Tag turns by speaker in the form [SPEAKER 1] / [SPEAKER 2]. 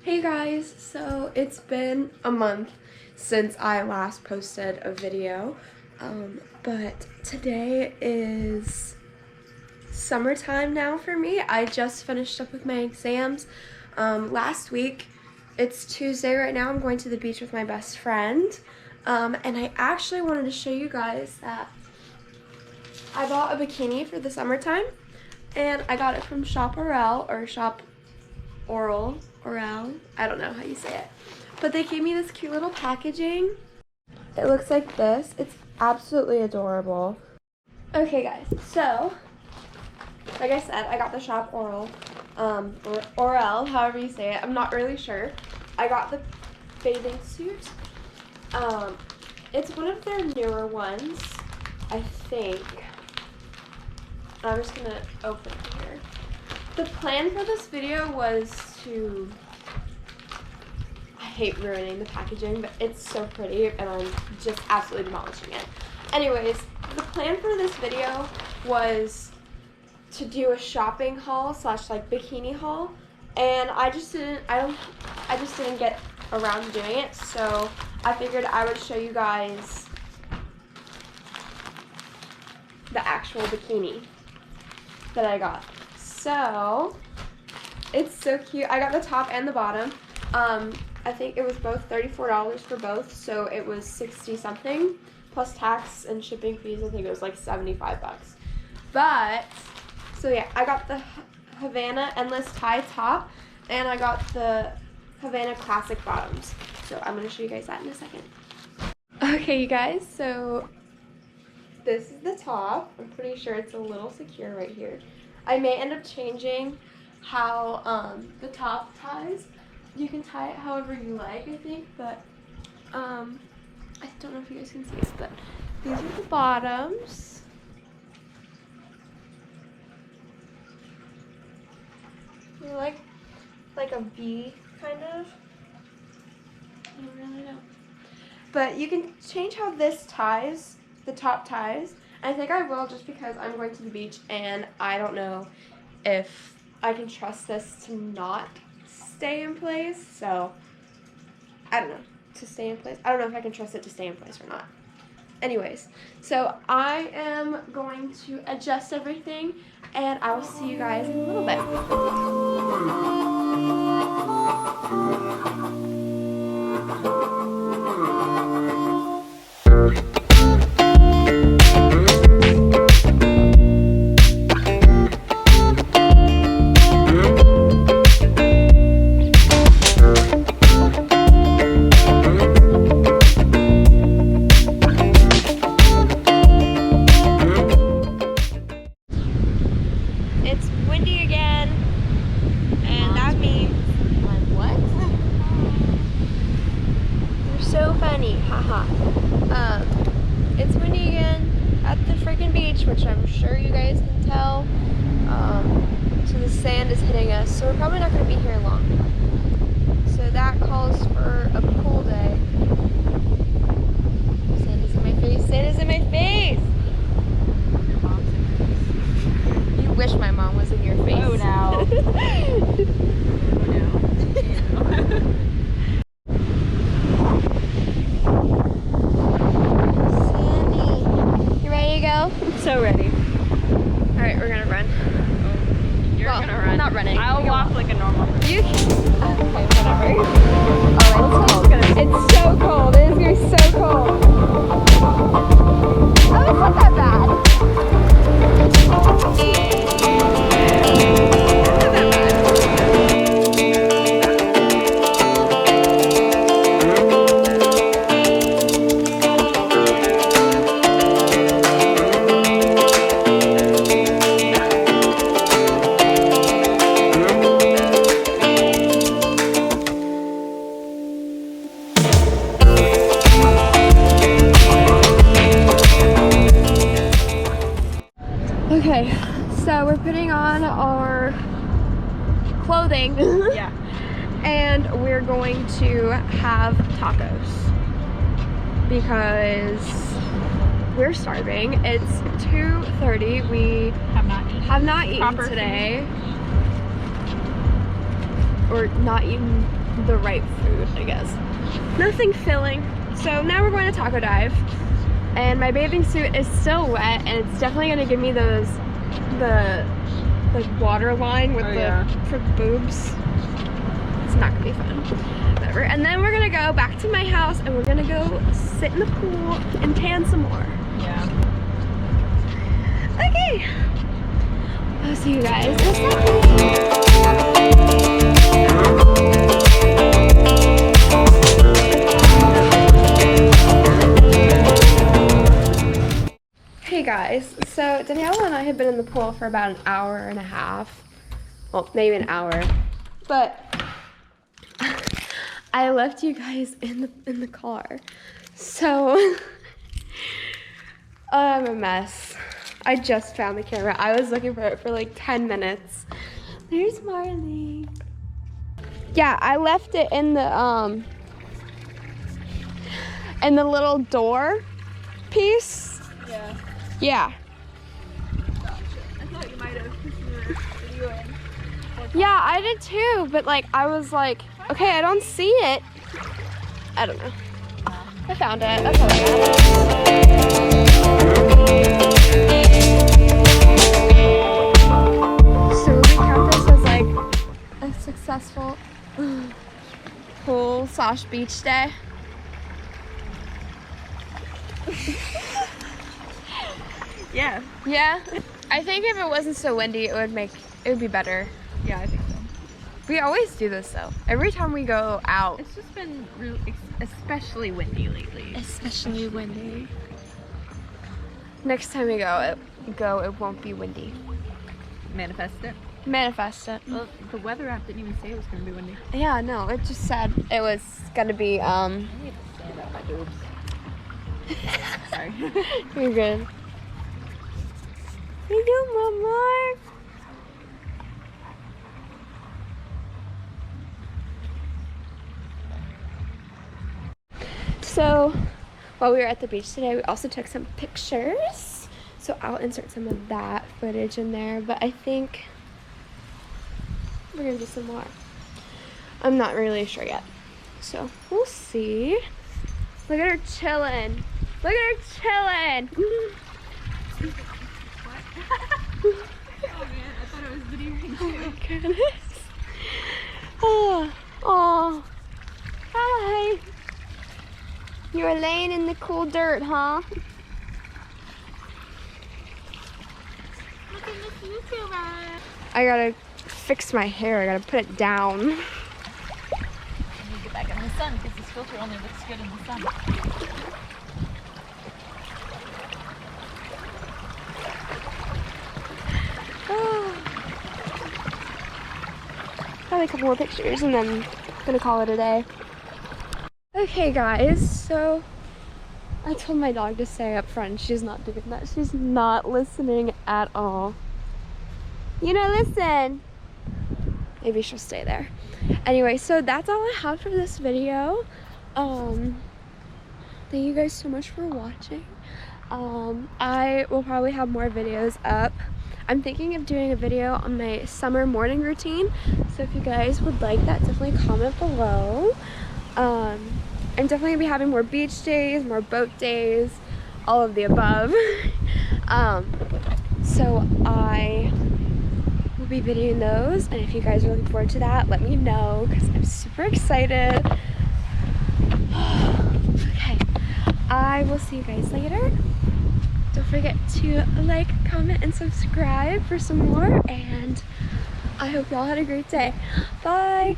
[SPEAKER 1] Hey guys, so it's been a month since I last posted a video, but today is summertime now for me. I just finished up with my exams last week. It's Tuesday right now. I'm going to the beach with my best friend, and I actually wanted to show you guys that I bought a bikini for the summertime, and I got it from Shop Aurelle, or Shop Aurelle, I don't know how you say it, but they gave me this cute little packaging. It looks like this. It's absolutely adorable. Okay guys, so like I said, I got the Shop Aurelle, or Aurelle, however you say it. I'm not really sure. I got the bathing suit. It's one of their newer ones, I think. I'm just gonna open it here. The plan for this video was to, I hate ruining the packaging, but it's so pretty and I'm just absolutely demolishing it. Anyways, the plan for this video was to do a shopping haul slash like bikini haul, and I just didn't get around to doing it, so I figured I would show you guys the actual bikini that I got. So it's so cute. I got the top and the bottom. I think it was both $34 for both, so it was 60 something plus tax and shipping fees. I think it was like 75 bucks. But so yeah, I got the Havana Endless Tie top and I got the Havana Classic bottoms. So I'm gonna show you guys that in a second. Okay, you guys, so this is the top. I'm pretty sure it's a little secure right here. I may end up changing how the top ties. You can tie it however you like, I think, but I don't know if you guys can see it, but these are the bottoms. They're like a V kind of. I don't really know. But you can change how this ties, the top ties. I think I will, just because I'm going to the beach and I don't know if I can trust this to not stay in place. So I don't know, to stay in place. I don't know if I can trust it to stay in place or not. Anyways, so I am going to adjust everything and I will see you guys in a little bit. It's windy again at the freaking beach, which I'm sure you guys can tell. So the sand is hitting us, so we're probably not going to be here long. So that calls for a pool day. Sand is in my face. Sand is in my face! Your mom's in your face. You wish my mom was in your face. Oh, no. So ready. Alright, we're gonna run. You're gonna run. Not running. I'll walk like a normal person. You can. Okay, whatever. Oh, it's cold. It's so cold. It is gonna be so cold. Oh, it's not that bad. Okay, so we're putting on our clothing. Yeah. And we're going to have tacos because we're starving. It's 2:30. We have not eaten today. or not eaten the right food, I guess. Nothing filling. So now we're going to taco dive. And my bathing suit is still wet, and it's definitely gonna give me the like water line with for boobs. It's not gonna be fun. Whatever. And then we're gonna go back to my house and we're gonna go sit in the pool and tan some more.
[SPEAKER 2] Yeah.
[SPEAKER 1] Okay. I'll see you guys in a second. Hey guys, so Daniella and I have been in the pool for about an hour and a half. Well, maybe an hour. But I left you guys in the car. So I'm a mess. I just found the camera. I was looking for it for like 10 minutes. There's Marley. Yeah, I left it in the little door piece.
[SPEAKER 2] Yeah.
[SPEAKER 1] Yeah.
[SPEAKER 2] Gotcha. I thought you might have because you were videoing.
[SPEAKER 1] Yeah, I did too, but like I was like, okay, I don't see it. I don't know. I found it. That's all that matters. So we count this as like a successful pool/beach day.
[SPEAKER 2] Yeah.
[SPEAKER 1] Yeah. I think if it wasn't so windy, it would be better.
[SPEAKER 2] Yeah, I think so.
[SPEAKER 1] We always do this though. Every time we go out.
[SPEAKER 2] It's just been really, especially windy lately.
[SPEAKER 1] Especially windy. Next time we go, it won't be windy.
[SPEAKER 2] Manifest it.
[SPEAKER 1] Manifest it.
[SPEAKER 2] Well, the weather app didn't even say it was going to be windy.
[SPEAKER 1] Yeah, no, it just said it was gonna be,
[SPEAKER 2] I need to stand up my boobs. Sorry.
[SPEAKER 1] You're good. You do, Mama. So, while we were at the beach today, we also took some pictures. So I'll insert some of that footage in there, but I think we're gonna do some more. I'm not really sure yet. So we'll see. Look at her chilling. Look at her chilling.
[SPEAKER 2] What? Oh man, I thought it was videoing too.
[SPEAKER 1] Oh my goodness. Oh. Hi. You were laying in the cool dirt, huh?
[SPEAKER 2] Look at this YouTuber.
[SPEAKER 1] I gotta fix my hair. I gotta put it down.
[SPEAKER 2] I need to get back in the sun because this filter only looks good in the sun.
[SPEAKER 1] Probably a couple more pictures and then I'm gonna call it a day. Okay guys, so I told my dog to stay up front. She's not doing that. She's not listening at all. You know, listen. Maybe she'll stay there. Anyway, so that's all I have for this video. Thank you guys so much for watching. I will probably have more videos up. I'm thinking of doing a video on my summer morning routine. So if you guys would like that, definitely comment below. I'm definitely gonna be having more beach days, more boat days, all of the above. So I will be videoing those, and if you guys are looking forward to that, let me know because I'm super excited. Okay, I will see you guys later. Don't forget to like, comment, and subscribe for some more, and I hope y'all had a great day. Bye!